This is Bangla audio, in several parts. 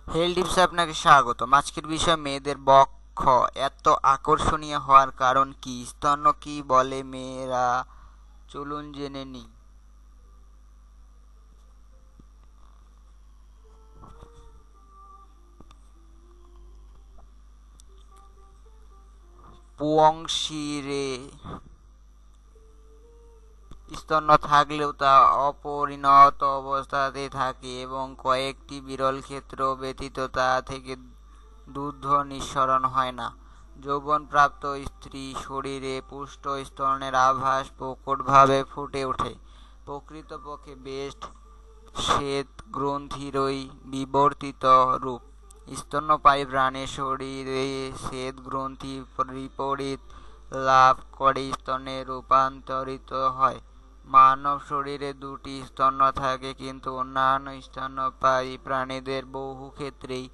হেলথ টিপসে আপনাকে স্বাগতম। আজকের বিষয় মেয়েদের বক্ষ এত আকর্ষণীয় হওয়ার কারণ কি, স্তন্য কি বলে মেয়েরা, চলুন জেনে নিই। পুংশিরে স্তন্য থাকলেও তা অপরিণত অবস্থাতে থাকে এবং কয়েকটি বিরল ক্ষেত্র ব্যতীত তা থেকে দুধ নিঃসরণ হয় না। যৌবনপ্রাপ্ত স্ত্রী শরীরে পুষ্ট স্তনের আভাস প্রকটভাবে ফুটে ওঠে। প্রকৃতপক্ষে বেস্ট শ্বেত গ্রন্থিরই বিবর্তিত রূপ। স্তন্যপায়ী প্রাণীর শরীরে শ্বেত গ্রন্থি বিপরীত লাভ করে স্তনে রূপান্তরিত হয়। মানব শরীরে দুটি স্তন্য থাকে, কিন্তু অন্যান্য স্তন্যপায়ী প্রাণীদের বহু ক্ষেত্রেই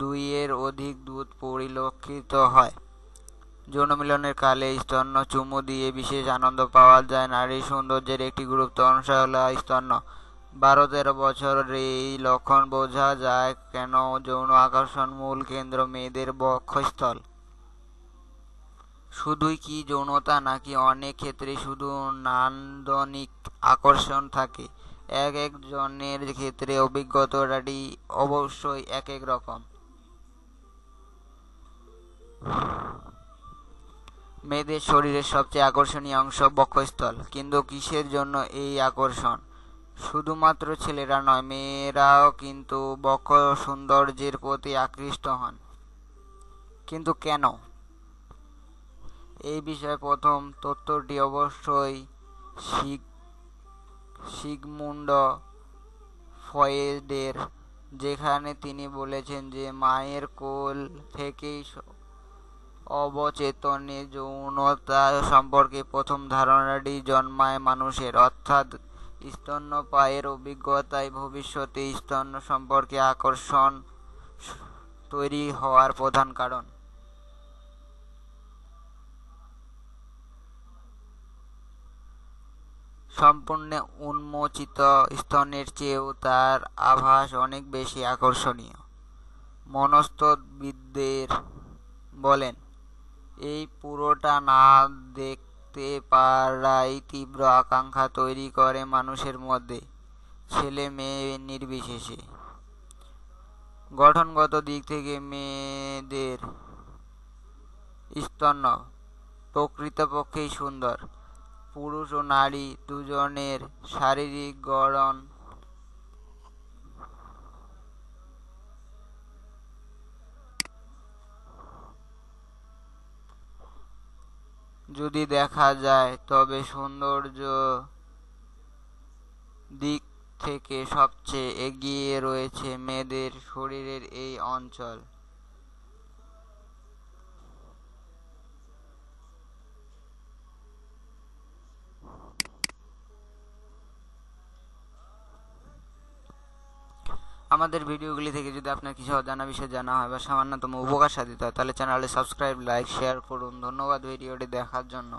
দুইয়ের অধিক দুধ পরিলক্ষিত হয়। যৌনমিলনের কালে স্তন্য চুমু দিয়ে বিশেষ আনন্দ পাওয়া যায়। নারীর সৌন্দর্যের একটি গুরুত্বপূর্ণ অংশ হল স্তন্য। 12-13 বছরে এই লক্ষণ বোঝা যায় কেন যৌন আকর্ষণ মূল কেন্দ্র মেয়েদের বক্ষস্থল। শুধুই কি যৌনতা, নাকি অনেক ক্ষেত্রে শুধু নান্দনিক আকর্ষণ থাকে? এক একজনের ক্ষেত্রে অভিজ্ঞতাটি অবশ্যই এক এক রকম। মেয়েদের শরীরের সবচেয়ে আকর্ষণীয় অংশ বক্ষস্থল। কিন্তু কিসের জন্য এই আকর্ষণ? শুধুমাত্র ছেলেরা নয়, মেয়েরাও কিন্তু বক্ষ সৌন্দর্যের প্রতি আকৃষ্ট হন। কিন্তু কেন? এই বিষয়ে প্রথম তত্ত্বটি অবশ্যই সিগমুন্ড ফ্রয়েডের, যেখানে তিনি বলেছেন যে মায়ের কোল থেকেই অবচেতনে যৌনতা সম্পর্কে প্রথম ধারণাটি জন্মায় মানুষের, অর্থাৎ স্তন্যপায়ের অভিজ্ঞতায় ভবিষ্যতে স্তন্য সম্পর্কে আকর্ষণ তৈরি হওয়ার প্রধান কারণ। সম্পূর্ণ উন্মোচিত স্তনের চেয়েও তার আভাস অনেক বেশি আকর্ষণীয়। মনস্তত্ত্ববিদদের বলেন, এই পুরোটা না দেখতে পারাই তীব্র আকাঙ্ক্ষা তৈরি করে মানুষের মধ্যে, ছেলে মেয়ে নির্বিশেষে। গঠনগত দিক থেকে মেয়েদের স্তন্য প্রকৃতপক্ষেই সুন্দর। পুরুষ ও নারী দুজনের শারীরিক গড়ন যদি দেখা যায়, তবে সৌন্দর্য দিক থেকে সবচেয়ে এগিয়ে রয়েছে মেয়েদের শরীরের এই অঞ্চল। আমাদের ভিডিওগুলি থেকে যদি আপনার কিছু অজানা বিষয় জানা হয় বা সামান্যতম উপকার সাধিত হয়, তাহলে চ্যানেলে সাবস্ক্রাইব, লাইক, শেয়ার করুন। ধন্যবাদ ভিডিওটি দেখার জন্য।